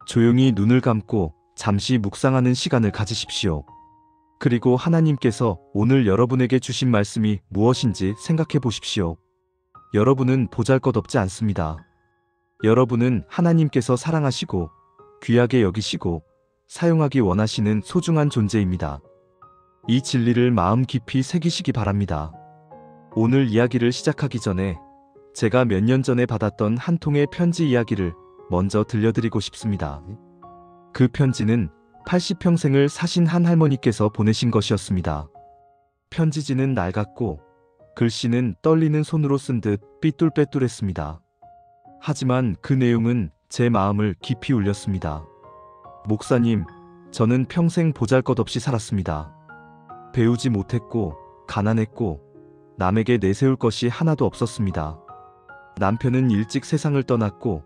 조용히 눈을 감고 잠시 묵상하는 시간을 가지십시오. 그리고 하나님께서 오늘 여러분에게 주신 말씀이 무엇인지 생각해 보십시오. 여러분은 보잘것없지 않습니다. 여러분은 하나님께서 사랑하시고 귀하게 여기시고 사용하기 원하시는 소중한 존재입니다. 이 진리를 마음 깊이 새기시기 바랍니다. 오늘 이야기를 시작하기 전에 제가 몇 년 전에 받았던 한 통의 편지 이야기를 먼저 들려드리고 싶습니다. 그 편지는 80평생을 사신 한 할머니께서 보내신 것이었습니다. 편지지는 낡았고 글씨는 떨리는 손으로 쓴 듯 삐뚤빼뚤했습니다. 하지만 그 내용은 제 마음을 깊이 울렸습니다. 목사님, 저는 평생 보잘것없이 살았습니다. 배우지 못했고 가난했고 남에게 내세울 것이 하나도 없었습니다. 남편은 일찍 세상을 떠났고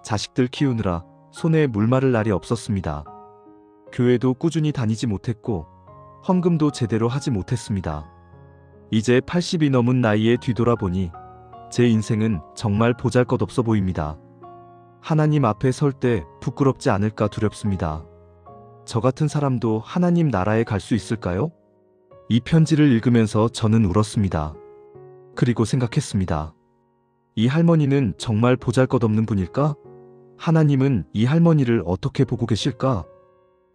자식들 키우느라 손에 물 마를 날이 없었습니다. 교회도 꾸준히 다니지 못했고 헌금도 제대로 하지 못했습니다. 이제 80이 넘은 나이에 뒤돌아보니 제 인생은 정말 보잘것없어 보입니다. 하나님 앞에 설 때 부끄럽지 않을까 두렵습니다. 저 같은 사람도 하나님 나라에 갈 수 있을까요? 이 편지를 읽으면서 저는 울었습니다. 그리고 생각했습니다. 이 할머니는 정말 보잘것없는 분일까? 하나님은 이 할머니를 어떻게 보고 계실까?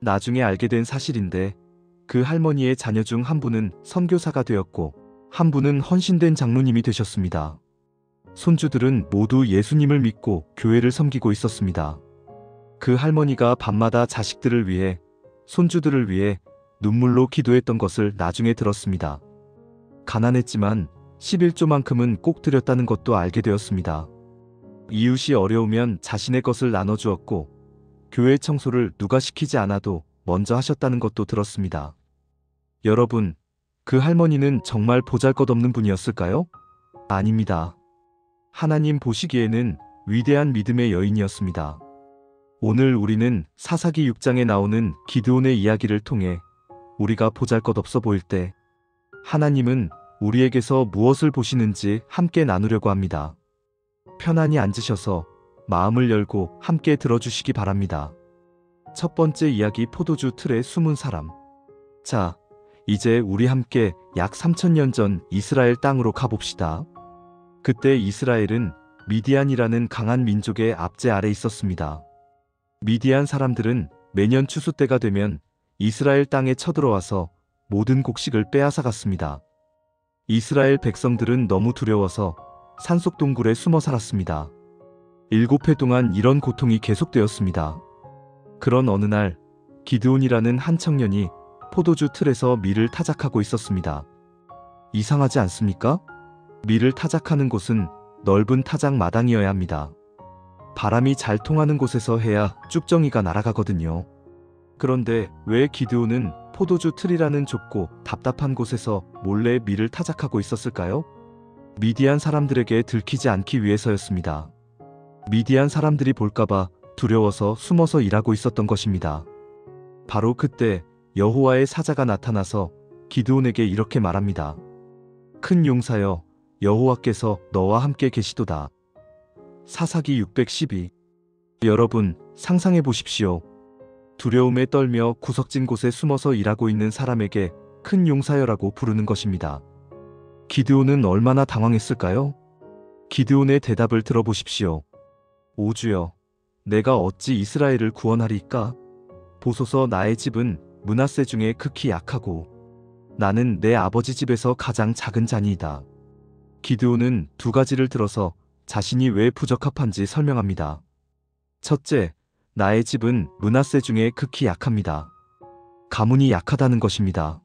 나중에 알게 된 사실인데 그 할머니의 자녀 중 한 분은 선교사가 되었고 한 분은 헌신된 장로님이 되셨습니다. 손주들은 모두 예수님을 믿고 교회를 섬기고 있었습니다. 그 할머니가 밤마다 자식들을 위해, 손주들을 위해 눈물로 기도했던 것을 나중에 들었습니다. 가난했지만 11조만큼은 꼭 드렸다는 것도 알게 되었습니다. 이웃이 어려우면 자신의 것을 나눠주었고 교회 청소를 누가 시키지 않아도 먼저 하셨다는 것도 들었습니다. 여러분, 그 할머니는 정말 보잘것없는 분이었을까요? 아닙니다. 하나님 보시기에는 위대한 믿음의 여인이었습니다. 오늘 우리는 사사기 6장에 나오는 기드온의 이야기를 통해 우리가 보잘것없어 보일 때 하나님은 우리에게서 무엇을 보시는지 함께 나누려고 합니다. 편안히 앉으셔서 마음을 열고 함께 들어주시기 바랍니다. 첫 번째 이야기, 포도주 틀에 숨은 사람. 자, 이제 우리 함께 약 3000년 전 이스라엘 땅으로 가봅시다. 그때 이스라엘은 미디안이라는 강한 민족의 압제 아래 있었습니다. 미디안 사람들은 매년 추수 때가 되면 이스라엘 땅에 쳐들어와서 모든 곡식을 빼앗아갔습니다. 이스라엘 백성들은 너무 두려워서 산속 동굴에 숨어 살았습니다. 7해 동안 이런 고통이 계속되었습니다. 그런 어느 날 기드온이라는 한 청년이 포도주 틀에서 밀을 타작하고 있었습니다. 이상하지 않습니까? 밀을 타작하는 곳은 넓은 타작 마당이어야 합니다. 바람이 잘 통하는 곳에서 해야 쭉정이가 날아가거든요. 그런데 왜 기드온은 포도주 틀이라는 좁고 답답한 곳에서 몰래 밀을 타작하고 있었을까요? 미디안 사람들에게 들키지 않기 위해서였습니다. 미디안 사람들이 볼까봐 두려워서 숨어서 일하고 있었던 것입니다. 바로 그때 여호와의 사자가 나타나서 기드온에게 이렇게 말합니다. 큰 용사여, 여호와께서 너와 함께 계시도다. 사사기 612. 여러분, 상상해 보십시오. 두려움에 떨며 구석진 곳에 숨어서 일하고 있는 사람에게 큰 용사여라고 부르는 것입니다. 기드온은 얼마나 당황했을까요? 기드온의 대답을 들어보십시오. 오 주여, 내가 어찌 이스라엘을 구원하리이까? 보소서, 나의 집은 므낫세 중에 극히 약하고 나는 내 아버지 집에서 가장 작은 자니이다. 기드온은 두 가지를 들어서 자신이 왜 부적합한지 설명합니다. 첫째, 나의 집은 므낫세 중에 극히 약합니다. 가문이 약하다는 것입니다.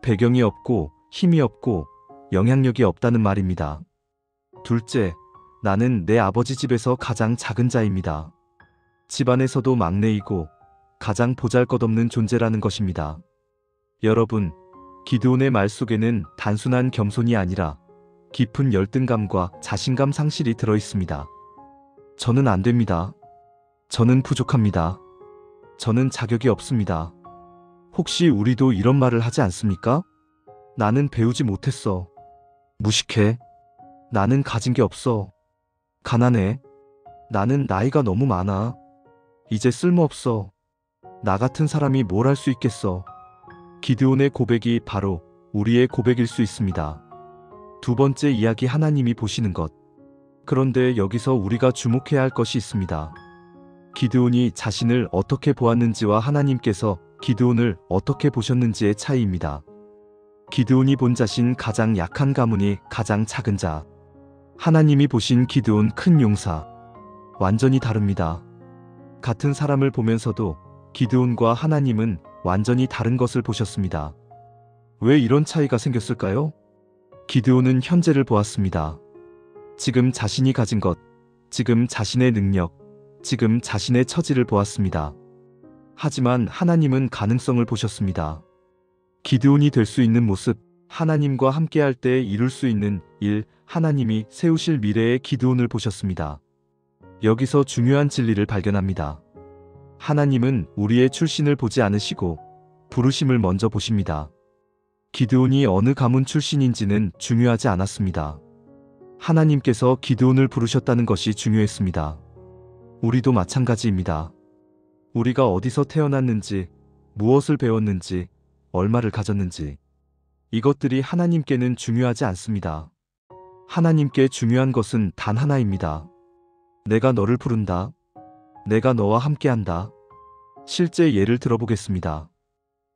배경이 없고 힘이 없고 영향력이 없다는 말입니다. 둘째, 나는 내 아버지 집에서 가장 작은 자입니다. 집안에서도 막내이고 가장 보잘것없는 존재라는 것입니다. 여러분, 기드온의 말 속에는 단순한 겸손이 아니라 깊은 열등감과 자신감 상실이 들어있습니다. 저는 안 됩니다. 저는 부족합니다. 저는 자격이 없습니다. 혹시 우리도 이런 말을 하지 않습니까? 나는 배우지 못했어. 무식해. 나는 가진 게 없어. 가난해. 나는 나이가 너무 많아. 이제 쓸모없어. 나 같은 사람이 뭘 할 수 있겠어. 기드온의 고백이 바로 우리의 고백일 수 있습니다. 두 번째 이야기, 하나님이 보시는 것. 그런데 여기서 우리가 주목해야 할 것이 있습니다. 기드온이 자신을 어떻게 보았는지와 하나님께서 기드온을 어떻게 보셨는지의 차이입니다. 기드온이 본 자신, 가장 약한 가문이 가장 작은 자. 하나님이 보신 기드온, 큰 용사. 완전히 다릅니다. 같은 사람을 보면서도 기드온과 하나님은 완전히 다른 것을 보셨습니다. 왜 이런 차이가 생겼을까요? 기드온은 현재를 보았습니다. 지금 자신이 가진 것, 지금 자신의 능력, 지금 자신의 처지를 보았습니다. 하지만 하나님은 가능성을 보셨습니다. 기드온이 될 수 있는 모습, 하나님과 함께할 때 이룰 수 있는 일, 하나님이 세우실 미래의 기드온을 보셨습니다. 여기서 중요한 진리를 발견합니다. 하나님은 우리의 출신을 보지 않으시고 부르심을 먼저 보십니다. 기드온이 어느 가문 출신인지는 중요하지 않았습니다. 하나님께서 기드온을 부르셨다는 것이 중요했습니다. 우리도 마찬가지입니다. 우리가 어디서 태어났는지, 무엇을 배웠는지, 얼마를 가졌는지, 이것들이 하나님께는 중요하지 않습니다. 하나님께 중요한 것은 단 하나입니다. 내가 너를 부른다. 내가 너와 함께한다. 실제 예를 들어보겠습니다.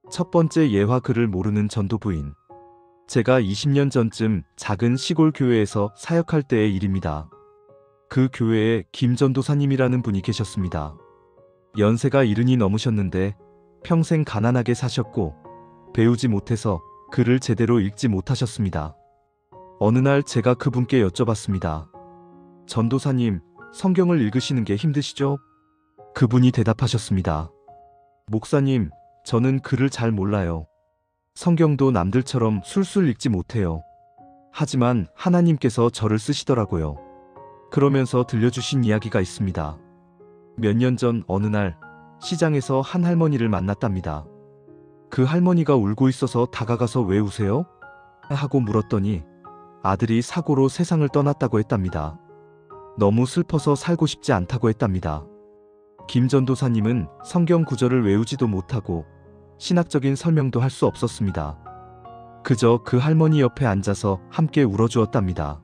첫 번째 예화, 그를 모르는 전도 부인. 제가 20년 전쯤 작은 시골 교회에서 사역할 때의 일입니다. 그 교회에 김 전도사님이라는 분이 계셨습니다. 연세가 70이 넘으셨는데 평생 가난하게 사셨고 배우지 못해서 글을 제대로 읽지 못하셨습니다. 어느 날 제가 그분께 여쭤봤습니다. 전도사님, 성경을 읽으시는 게 힘드시죠? 그분이 대답하셨습니다. 목사님, 저는 글을 잘 몰라요. 성경도 남들처럼 술술 읽지 못해요. 하지만 하나님께서 저를 쓰시더라고요. 그러면서 들려주신 이야기가 있습니다. 몇 년 전 어느 날 시장에서 한 할머니를 만났답니다. 그 할머니가 울고 있어서 다가가서 왜 우세요? 하고 물었더니 아들이 사고로 세상을 떠났다고 했답니다. 너무 슬퍼서 살고 싶지 않다고 했답니다. 김 전도사님은 성경 구절을 외우지도 못하고 신학적인 설명도 할 수 없었습니다. 그저 그 할머니 옆에 앉아서 함께 울어주었답니다.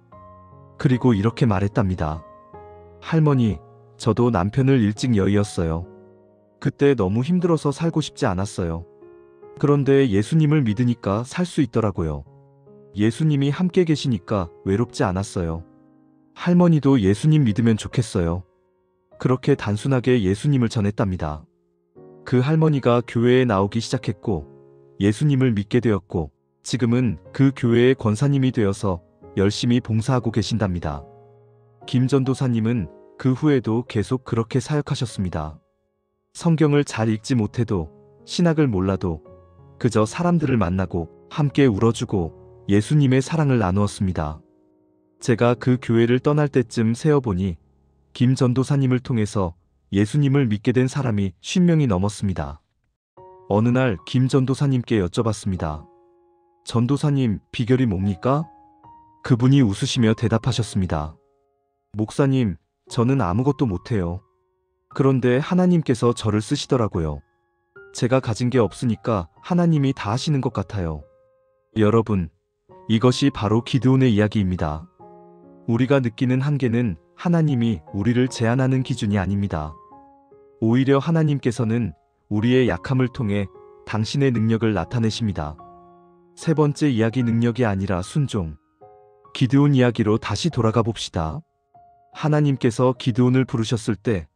그리고 이렇게 말했답니다. 할머니, 저도 남편을 일찍 여의었어요. 그때 너무 힘들어서 살고 싶지 않았어요. 그런데 예수님을 믿으니까 살 수 있더라고요. 예수님이 함께 계시니까 외롭지 않았어요. 할머니도 예수님 믿으면 좋겠어요. 그렇게 단순하게 예수님을 전했답니다. 그 할머니가 교회에 나오기 시작했고 예수님을 믿게 되었고 지금은 그 교회의 권사님이 되어서 열심히 봉사하고 계신답니다. 김 전도사님은 그 후에도 계속 그렇게 사역하셨습니다. 성경을 잘 읽지 못해도 신학을 몰라도 그저 사람들을 만나고 함께 울어주고 예수님의 사랑을 나누었습니다. 제가 그 교회를 떠날 때쯤 세어보니 김 전도사님을 통해서 예수님을 믿게 된 사람이 50명이 넘었습니다. 어느 날 김 전도사님께 여쭤봤습니다. 전도사님, 비결이 뭡니까? 그분이 웃으시며 대답하셨습니다. 목사님, 저는 아무것도 못해요. 그런데 하나님께서 저를 쓰시더라고요. 제가 가진 게 없으니까 하나님이 다 하시는 것 같아요. 여러분, 이것이 바로 기드온의 이야기입니다. 우리가 느끼는 한계는 하나님이 우리를 제한하는 기준이 아닙니다. 오히려 하나님께서는 우리의 약함을 통해 당신의 능력을 나타내십니다. 세 번째 이야기, 능력이 아니라 순종. 기드온 이야기로 다시 돌아가 봅시다. 하나님께서 기드온을 부르셨을 때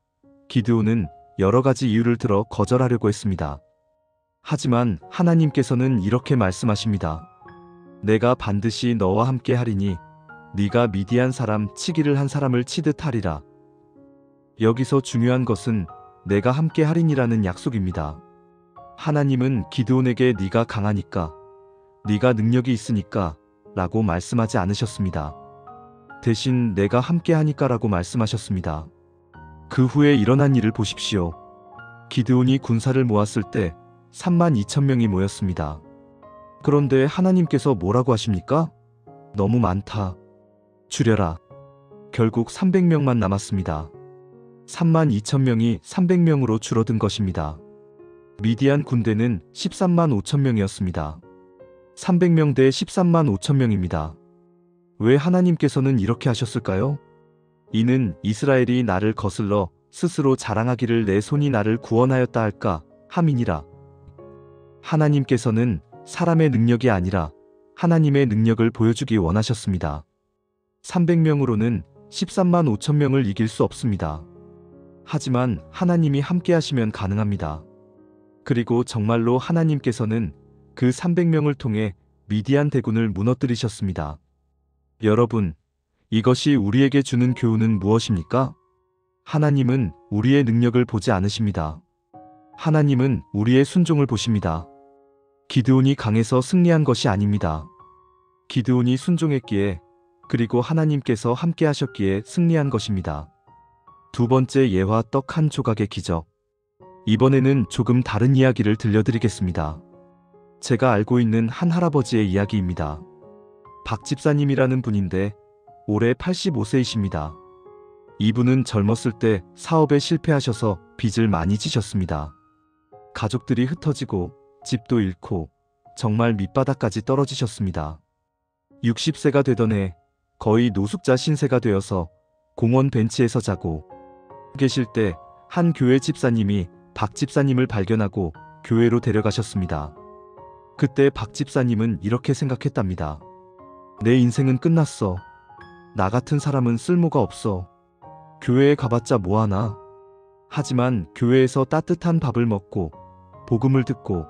기드온은 여러 가지 이유를 들어 거절하려고 했습니다. 하지만 하나님께서는 이렇게 말씀하십니다. 내가 반드시 너와 함께 하리니 네가 미디안 사람 치기를 한 사람을 치듯 하리라. 여기서 중요한 것은 내가 함께 하리니라는 약속입니다. 하나님은 기드온에게 네가 강하니까, 네가 능력이 있으니까 라고 말씀하지 않으셨습니다. 대신 내가 함께 하니까 라고 말씀하셨습니다. 그 후에 일어난 일을 보십시오. 기드온이 군사를 모았을 때 32,000명이 모였습니다. 그런데 하나님께서 뭐라고 하십니까? 너무 많다. 줄여라. 결국 300명만 남았습니다. 32,000명이 300명으로 줄어든 것입니다. 미디안 군대는 13만 5천 명이었습니다. 300명 대 13만 5천 명입니다. 왜 하나님께서는 이렇게 하셨을까요? 이는 이스라엘이 나를 거슬러 스스로 자랑하기를 내 손이 나를 구원하였다 할까 함이니라. 하나님께서는 사람의 능력이 아니라 하나님의 능력을 보여주기 원하셨습니다. 300명으로는 13만 5천 명을 이길 수 없습니다. 하지만 하나님이 함께 하시면 가능합니다. 그리고 정말로 하나님께서는 그 300명을 통해 미디안 대군을 무너뜨리셨습니다. 여러분, 이것이 우리에게 주는 교훈은 무엇입니까? 하나님은 우리의 능력을 보지 않으십니다. 하나님은 우리의 순종을 보십니다. 기드온이 강해서 승리한 것이 아닙니다. 기드온이 순종했기에 그리고 하나님께서 함께 하셨기에 승리한 것입니다. 두 번째 예화 떡 한 조각의 기적. 이번에는 조금 다른 이야기를 들려드리겠습니다. 제가 알고 있는 한 할아버지의 이야기입니다. 박 집사님이라는 분인데 올해 85세이십니다. 이분은 젊었을 때 사업에 실패하셔서 빚을 많이 지셨습니다. 가족들이 흩어지고 집도 잃고 정말 밑바닥까지 떨어지셨습니다. 60세가 되던 해 거의 노숙자 신세가 되어서 공원 벤치에서 자고 계실 때 한 교회 집사님이 박 집사님을 발견하고 교회로 데려가셨습니다. 그때 박 집사님은 이렇게 생각했답니다. 내 인생은 끝났어. 나 같은 사람은 쓸모가 없어. 교회에 가봤자 뭐하나. 하지만 교회에서 따뜻한 밥을 먹고 복음을 듣고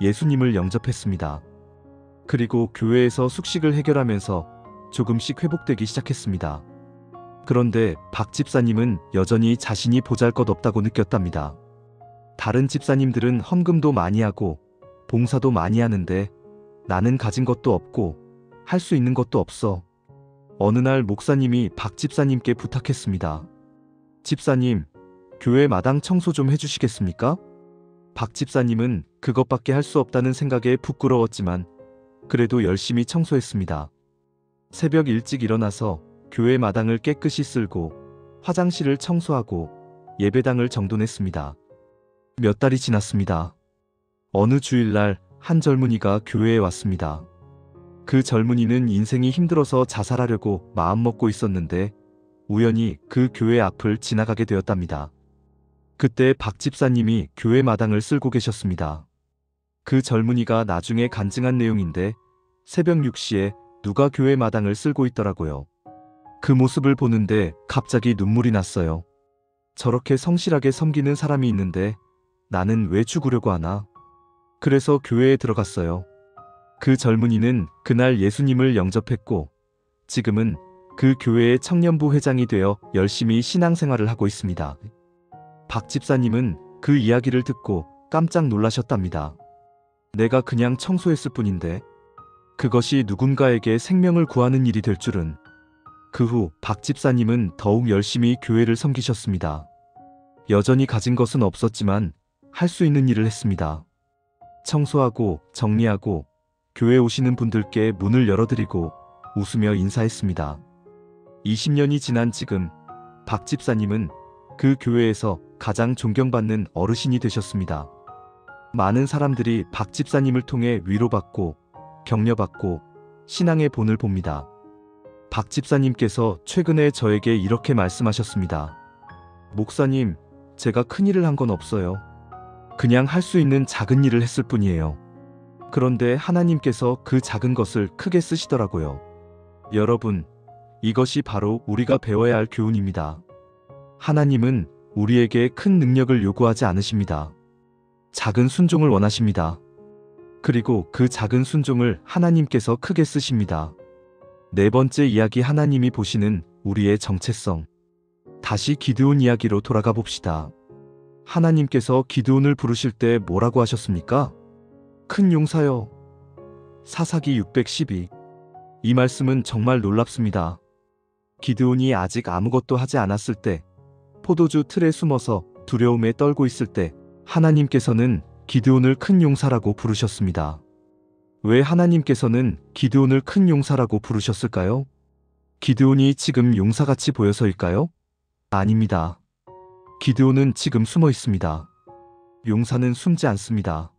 예수님을 영접했습니다. 그리고 교회에서 숙식을 해결하면서 조금씩 회복되기 시작했습니다. 그런데 박 집사님은 여전히 자신이 보잘것없다고 느꼈답니다. 다른 집사님들은 헌금도 많이 하고 봉사도 많이 하는데 나는 가진 것도 없고 할 수 있는 것도 없어. 어느 날 목사님이 박 집사님께 부탁했습니다. 집사님, 교회 마당 청소 좀 해주시겠습니까? 박 집사님은 그것밖에 할 수 없다는 생각에 부끄러웠지만 그래도 열심히 청소했습니다. 새벽 일찍 일어나서 교회 마당을 깨끗이 쓸고 화장실을 청소하고 예배당을 정돈했습니다. 몇 달이 지났습니다. 어느 주일날 한 젊은이가 교회에 왔습니다. 그 젊은이는 인생이 힘들어서 자살하려고 마음먹고 있었는데 우연히 그 교회 앞을 지나가게 되었답니다. 그때 박 집사님이 교회 마당을 쓸고 계셨습니다. 그 젊은이가 나중에 간증한 내용인데 새벽 6시에 누가 교회 마당을 쓸고 있더라고요. 그 모습을 보는데 갑자기 눈물이 났어요. 저렇게 성실하게 섬기는 사람이 있는데 나는 왜 죽으려고 하나? 그래서 교회에 들어갔어요. 그 젊은이는 그날 예수님을 영접했고 지금은 그 교회의 청년부 회장이 되어 열심히 신앙생활을 하고 있습니다. 박 집사님은 그 이야기를 듣고 깜짝 놀라셨답니다. 내가 그냥 청소했을 뿐인데 그것이 누군가에게 생명을 구하는 일이 될 줄은. 그 후 박 집사님은 더욱 열심히 교회를 섬기셨습니다. 여전히 가진 것은 없었지만 할 수 있는 일을 했습니다. 청소하고 정리하고 교회 오시는 분들께 문을 열어드리고 웃으며 인사했습니다. 20년이 지난 지금 박 집사님은 그 교회에서 가장 존경받는 어르신이 되셨습니다. 많은 사람들이 박 집사님을 통해 위로받고 격려받고 신앙의 본을 봅니다. 박 집사님께서 최근에 저에게 이렇게 말씀하셨습니다. 목사님, 제가 큰일을 한 건 없어요. 그냥 할 수 있는 작은 일을 했을 뿐이에요. 그런데 하나님께서 그 작은 것을 크게 쓰시더라고요. 여러분, 이것이 바로 우리가 배워야 할 교훈입니다. 하나님은 우리에게 큰 능력을 요구하지 않으십니다. 작은 순종을 원하십니다. 그리고 그 작은 순종을 하나님께서 크게 쓰십니다. 네 번째 이야기, 하나님이 보시는 우리의 정체성. 다시 기드온 이야기로 돌아가 봅시다. 하나님께서 기드온을 부르실 때 뭐라고 하셨습니까? 큰 용사여. 사사기 612. 이 말씀은 정말 놀랍습니다. 기드온이 아직 아무것도 하지 않았을 때, 포도주 틀에 숨어서 두려움에 떨고 있을 때 하나님께서는 기드온을 큰 용사라고 부르셨습니다. 왜 하나님께서는 기드온을 큰 용사라고 부르셨을까요? 기드온이 지금 용사같이 보여서일까요? 아닙니다. 기드온은 지금 숨어 있습니다. 용사는 숨지 않습니다.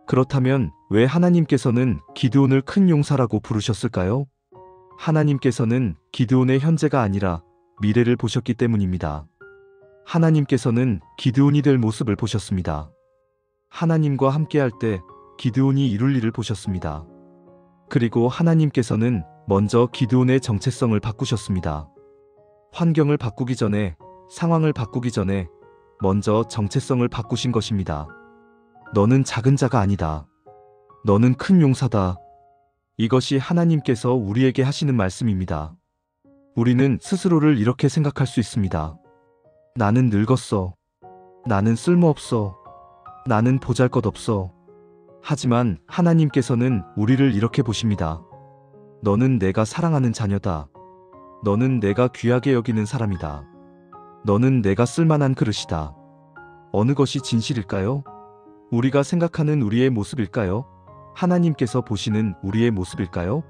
그렇다면 왜 하나님께서는 기드온을 큰 용사라고 부르셨을까요? 하나님께서는 기드온의 현재가 아니라 미래를 보셨기 때문입니다. 하나님께서는 기드온이 될 모습을 보셨습니다. 하나님과 함께할 때 기드온이 이룰 일을 보셨습니다. 그리고 하나님께서는 먼저 기드온의 정체성을 바꾸셨습니다. 환경을 바꾸기 전에, 상황을 바꾸기 전에 먼저 정체성을 바꾸신 것입니다. 너는 작은 자가 아니다. 너는 큰 용사다. 이것이 하나님께서 우리에게 하시는 말씀입니다. 우리는 스스로를 이렇게 생각할 수 있습니다. 나는 늙었어. 나는 쓸모없어. 나는 보잘것없어. 하지만 하나님께서는 우리를 이렇게 보십니다. 너는 내가 사랑하는 자녀다. 너는 내가 귀하게 여기는 사람이다. 너는 내가 쓸만한 그릇이다. 어느 것이 진실일까요? 우리가 생각하는 우리의 모습일까요? 하나님께서 보시는 우리의 모습일까요?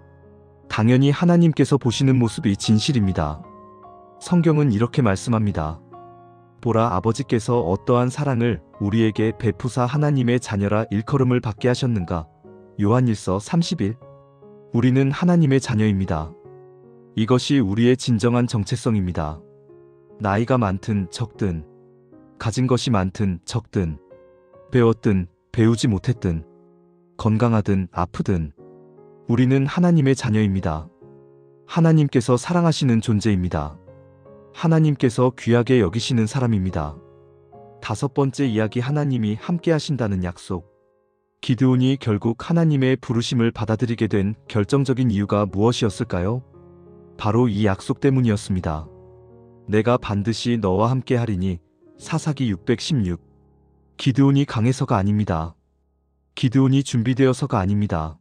당연히 하나님께서 보시는 모습이 진실입니다. 성경은 이렇게 말씀합니다. 보라, 아버지께서 어떠한 사랑을 우리에게 베푸사 하나님의 자녀라 일컬음을 받게 하셨는가. 요한일서 30일. 우리는 하나님의 자녀입니다. 이것이 우리의 진정한 정체성입니다. 나이가 많든 적든, 가진 것이 많든 적든, 배웠든 배우지 못했든, 건강하든 아프든 우리는 하나님의 자녀입니다. 하나님께서 사랑하시는 존재입니다. 하나님께서 귀하게 여기시는 사람입니다. 다섯 번째 이야기, 하나님이 함께 하신다는 약속. 기드온이 결국 하나님의 부르심을 받아들이게 된 결정적인 이유가 무엇이었을까요? 바로 이 약속 때문이었습니다. 내가 반드시 너와 함께 하리니. 사사기 616. 기드온이 강해서가 아닙니다. 기드온이 준비되어서가 아닙니다.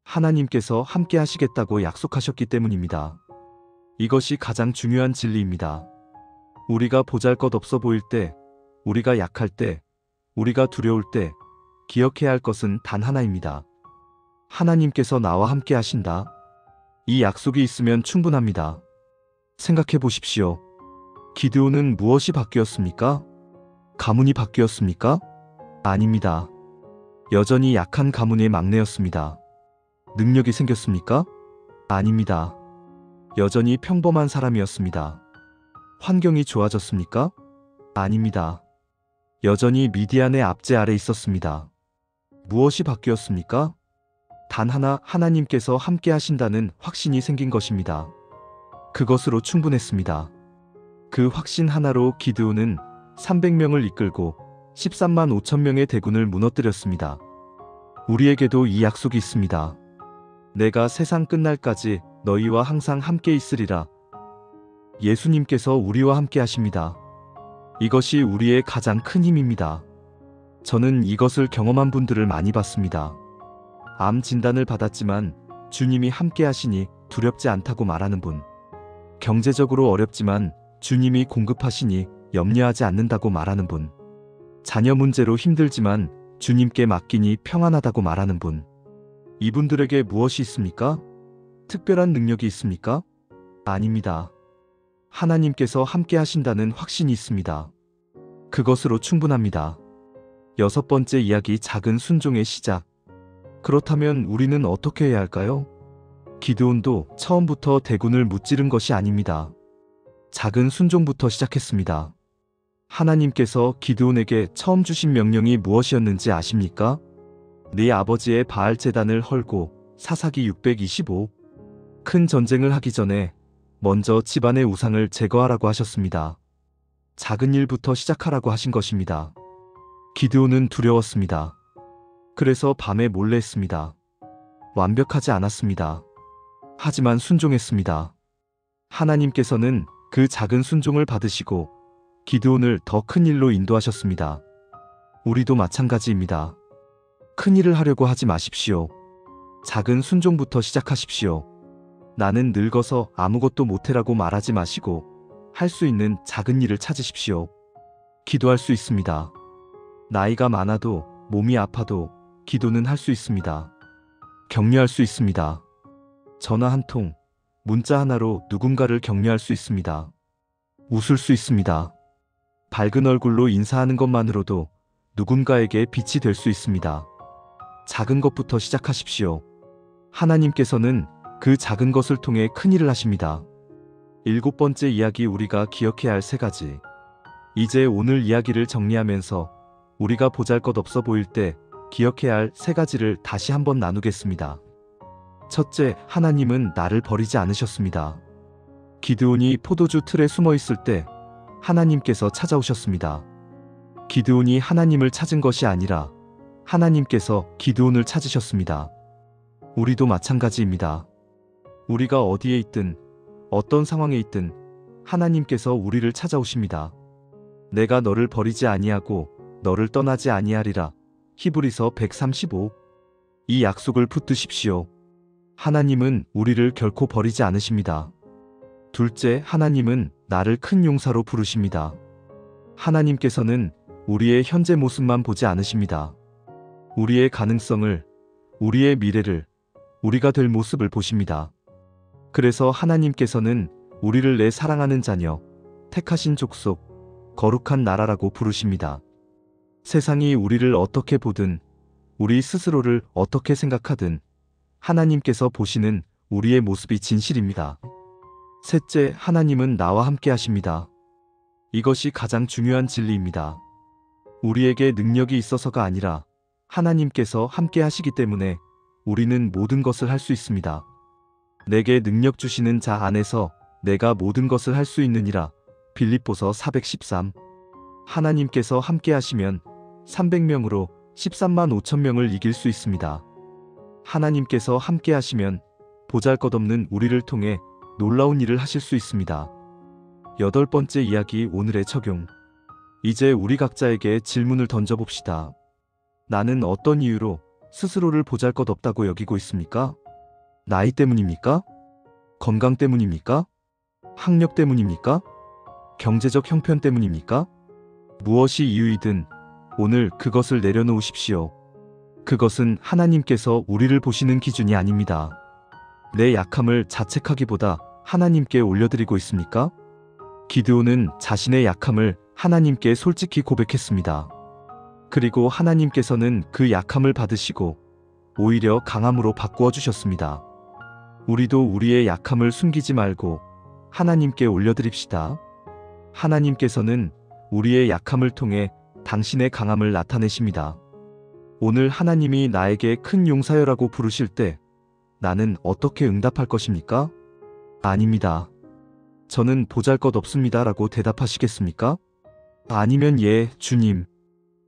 하나님께서 함께 하시겠다고 약속하셨기 때문입니다. 이것이 가장 중요한 진리입니다. 우리가 보잘것없어 보일 때, 우리가 약할 때, 우리가 두려울 때 기억해야 할 것은 단 하나입니다. 하나님께서 나와 함께 하신다. 이 약속이 있으면 충분합니다. 생각해 보십시오. 기드온은 무엇이 바뀌었습니까? 가문이 바뀌었습니까? 아닙니다. 여전히 약한 가문의 막내였습니다. 능력이 생겼습니까? 아닙니다. 여전히 평범한 사람이었습니다. 환경이 좋아졌습니까? 아닙니다. 여전히 미디안의 압제 아래 있었습니다. 무엇이 바뀌었습니까? 단 하나, 하나님께서 함께 하신다는 확신이 생긴 것입니다. 그것으로 충분했습니다. 그 확신 하나로 기드온은 300명을 이끌고 13만 5천 명의 대군을 무너뜨렸습니다. 우리에게도 이 약속이 있습니다. 내가 세상 끝날까지 너희와 항상 함께 있으리라. 예수님께서 우리와 함께 하십니다. 이것이 우리의 가장 큰 힘입니다. 저는 이것을 경험한 분들을 많이 봤습니다. 암 진단을 받았지만 주님이 함께 하시니 두렵지 않다고 말하는 분. 경제적으로 어렵지만 주님이 공급하시니 염려하지 않는다고 말하는 분. 자녀 문제로 힘들지만 주님께 맡기니 평안하다고 말하는 분. 이분들에게 무엇이 있습니까? 특별한 능력이 있습니까? 아닙니다. 하나님께서 함께 하신다는 확신이 있습니다. 그것으로 충분합니다. 여섯 번째 이야기, 작은 순종의 시작. 그렇다면 우리는 어떻게 해야 할까요? 기드온도 처음부터 대군을 무찌른 것이 아닙니다. 작은 순종부터 시작했습니다. 하나님께서 기드온에게 처음 주신 명령이 무엇이었는지 아십니까? 네 아버지의 바알 제단을 헐고. 사사기 625. 큰 전쟁을 하기 전에 먼저 집안의 우상을 제거하라고 하셨습니다. 작은 일부터 시작하라고 하신 것입니다. 기드온은 두려웠습니다. 그래서 밤에 몰래 했습니다. 완벽하지 않았습니다. 하지만 순종했습니다. 하나님께서는 그 작은 순종을 받으시고 기드온을 더 큰 일로 인도하셨습니다. 우리도 마찬가지입니다. 큰 일을 하려고 하지 마십시오. 작은 순종부터 시작하십시오. 나는 늙어서 아무것도 못해라고 말하지 마시고 할 수 있는 작은 일을 찾으십시오. 기도할 수 있습니다. 나이가 많아도 몸이 아파도 기도는 할 수 있습니다. 격려할 수 있습니다. 전화 한 통, 문자 하나로 누군가를 격려할 수 있습니다. 웃을 수 있습니다. 밝은 얼굴로 인사하는 것만으로도 누군가에게 빛이 될 수 있습니다. 작은 것부터 시작하십시오. 하나님께서는 그 작은 것을 통해 큰 일을 하십니다. 7번째 이야기, 우리가 기억해야 할 3가지. 이제 오늘 이야기를 정리하면서 우리가 보잘것없어 보일 때 기억해야 할 3가지를 다시 한번 나누겠습니다. 첫째, 하나님은 나를 버리지 않으셨습니다. 기드온이 포도주 틀에 숨어 있을 때 하나님께서 찾아오셨습니다. 기드온이 하나님을 찾은 것이 아니라 하나님께서 기드온을 찾으셨습니다. 우리도 마찬가지입니다. 우리가 어디에 있든 어떤 상황에 있든 하나님께서 우리를 찾아오십니다. 내가 너를 버리지 아니하고 너를 떠나지 아니하리라. 히브리서 135. 이 약속을 붙드십시오. 하나님은 우리를 결코 버리지 않으십니다. 둘째, 하나님은 나를 큰 용사로 부르십니다. 하나님께서는 우리의 현재 모습만 보지 않으십니다. 우리의 가능성을, 우리의 미래를, 우리가 될 모습을 보십니다. 그래서 하나님께서는 우리를 내 사랑하는 자녀, 택하신 족속, 거룩한 나라라고 부르십니다. 세상이 우리를 어떻게 보든, 우리 스스로를 어떻게 생각하든 하나님께서 보시는 우리의 모습이 진실입니다. 셋째, 하나님은 나와 함께 하십니다. 이것이 가장 중요한 진리입니다. 우리에게 능력이 있어서가 아니라 하나님께서 함께 하시기 때문에 우리는 모든 것을 할 수 있습니다. 내게 능력 주시는 자 안에서 내가 모든 것을 할 수 있느니라. 빌립보서 4:13. 하나님께서 함께 하시면 300명으로 13만 5천 명을 이길 수 있습니다. 하나님께서 함께 하시면 보잘것없는 우리를 통해 놀라운 일을 하실 수 있습니다. 8번째 이야기, 오늘의 적용. 이제 우리 각자에게 질문을 던져봅시다. 나는 어떤 이유로 스스로를 보잘것없다고 여기고 있습니까? 나이 때문입니까? 건강 때문입니까? 학력 때문입니까? 경제적 형편 때문입니까? 무엇이 이유이든 오늘 그것을 내려놓으십시오. 그것은 하나님께서 우리를 보시는 기준이 아닙니다. 내 약함을 자책하기보다 하나님께 올려드리고 있습니까? 기드온은 자신의 약함을 하나님께 솔직히 고백했습니다. 그리고 하나님께서는 그 약함을 받으시고 오히려 강함으로 바꾸어 주셨습니다. 우리도 우리의 약함을 숨기지 말고 하나님께 올려드립시다. 하나님께서는 우리의 약함을 통해 당신의 강함을 나타내십니다. 오늘 하나님이 나에게 큰 용사여라고 부르실 때 나는 어떻게 응답할 것입니까? 아닙니다. 저는 보잘것없습니다 라고 대답하시겠습니까? 아니면 예, 주님,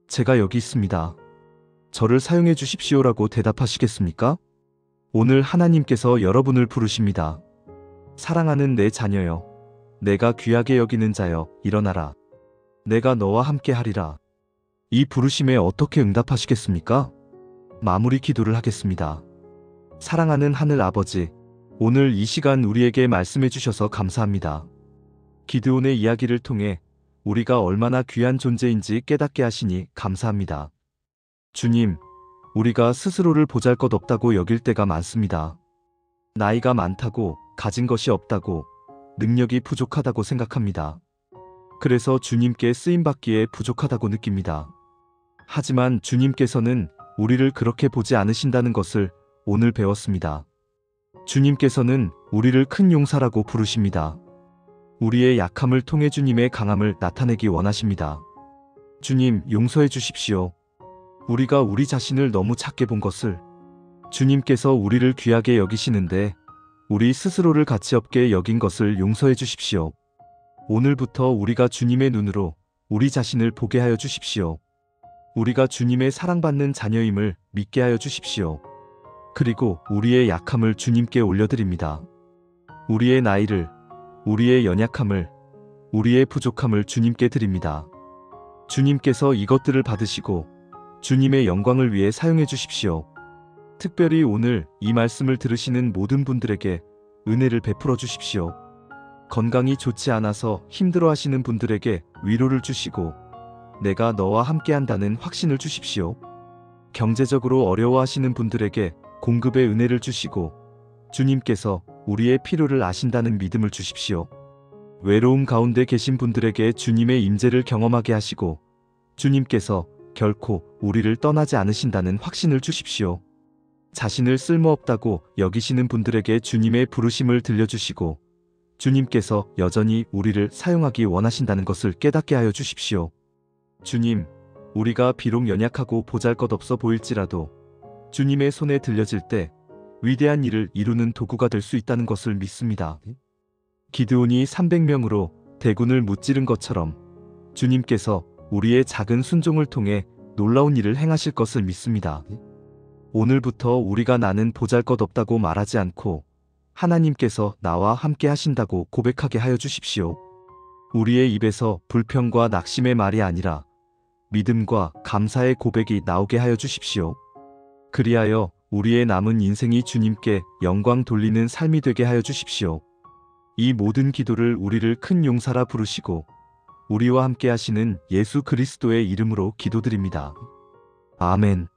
제가 여기 있습니다. 저를 사용해 주십시오 라고 대답하시겠습니까? 오늘 하나님께서 여러분을 부르십니다. 사랑하는 내 자녀여, 내가 귀하게 여기는 자여, 일어나라. 내가 너와 함께 하리라. 이 부르심에 어떻게 응답하시겠습니까? 마무리 기도를 하겠습니다. 사랑하는 하늘 아버지, 오늘 이 시간 우리에게 말씀해 주셔서 감사합니다. 기드온의 이야기를 통해 우리가 얼마나 귀한 존재인지 깨닫게 하시니 감사합니다. 주님, 우리가 스스로를 보잘것없다고 여길 때가 많습니다. 나이가 많다고, 가진 것이 없다고, 능력이 부족하다고 생각합니다. 그래서 주님께 쓰임받기에 부족하다고 느낍니다. 하지만 주님께서는 우리를 그렇게 보지 않으신다는 것을 오늘 배웠습니다. 주님께서는 우리를 큰 용사라고 부르십니다. 우리의 약함을 통해 주님의 강함을 나타내기 원하십니다. 주님, 용서해 주십시오. 우리가 우리 자신을 너무 작게 본 것을, 주님께서 우리를 귀하게 여기시는데 우리 스스로를 가치 없게 여긴 것을 용서해 주십시오. 오늘부터 우리가 주님의 눈으로 우리 자신을 보게 하여 주십시오. 우리가 주님의 사랑받는 자녀임을 믿게 하여 주십시오. 그리고 우리의 약함을 주님께 올려드립니다. 우리의 나이를, 우리의 연약함을, 우리의 부족함을 주님께 드립니다. 주님께서 이것들을 받으시고 주님의 영광을 위해 사용해 주십시오. 특별히 오늘 이 말씀을 들으시는 모든 분들에게 은혜를 베풀어 주십시오. 건강이 좋지 않아서 힘들어 하시는 분들에게 위로를 주시고 내가 너와 함께 한다는 확신을 주십시오. 경제적으로 어려워하시는 분들에게 공급의 은혜를 주시고 주님께서 우리의 필요를 아신다는 믿음을 주십시오. 외로움 가운데 계신 분들에게 주님의 임재를 경험하게 하시고 주님께서 결코 우리를 떠나지 않으신다는 확신을 주십시오. 자신을 쓸모없다고 여기시는 분들에게 주님의 부르심을 들려주시고 주님께서 여전히 우리를 사용하기 원하신다는 것을 깨닫게 하여 주십시오. 주님, 우리가 비록 연약하고 보잘것없어 보일지라도 주님의 손에 들려질 때 위대한 일을 이루는 도구가 될 수 있다는 것을 믿습니다. 기드온이 300명으로 대군을 무찌른 것처럼 주님께서 우리의 작은 순종을 통해 놀라운 일을 행하실 것을 믿습니다. 오늘부터 우리가 나는 보잘것없다고 말하지 않고 하나님께서 나와 함께 하신다고 고백하게 하여 주십시오. 우리의 입에서 불평과 낙심의 말이 아니라 믿음과 감사의 고백이 나오게 하여 주십시오. 그리하여 우리의 남은 인생이 주님께 영광 돌리는 삶이 되게 하여 주십시오. 이 모든 기도를 우리를 큰 용사라 부르시고 우리와 함께 하시는 예수 그리스도의 이름으로 기도드립니다. 아멘.